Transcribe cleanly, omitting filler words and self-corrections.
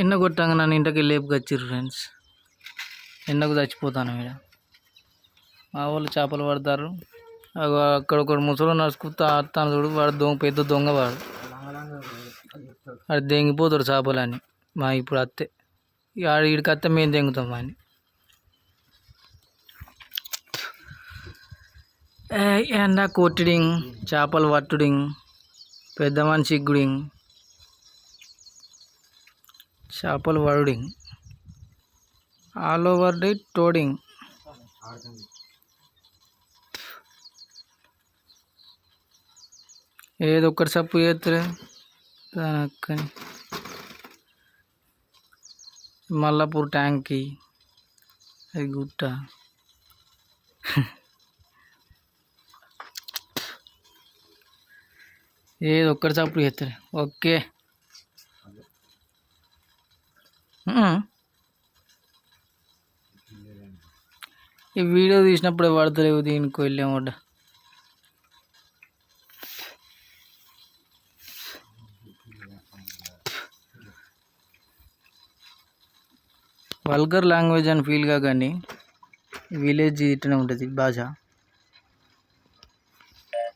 ఎండ కొట్టంగా నన్ను ఇంటికి లేపుకొచ్చిర్రు ఫ్రెండ్స్. ఎండకు చచ్చిపోతాను ఇక్కడ. మా వాళ్ళు చేపలు పడతారు. అక్కడ ఒక ముసలు నడుచుకుంటా ఆడుతాను చూడు, వాడు పెద్ద దొంగ వాడు. అది దెంగిపోతాడు చేపలని. మా ఇప్పుడు అత్తే ఈడికి అత్తే మేము దెంగుతాం అని. ఎండ కొట్టడింగ్, చేపలు పట్టుడింగ్, పెద్ద మనిషి గుడింగ్, చేపలు పడుడింగ్, ఆల్ ఓవర్ ది టోడింగ్. ఏదో ఒక్కటి సప్పు చేస్తే దాని మల్లాపూర్ ట్యాంక్కి అది గుట్ట. ఏదో ఒక్కటి సప్పుడు చేస్తారు. ఓకే, ఈ వీడియో తీసినప్పుడే పడతలేవు దీనికి వెళ్ళామడ్డ. వల్గర్ లాంగ్వేజ్ అని ఫీల్ కాకండి, విలేజ్ ఇట్లనే ఉంటుంది భాష.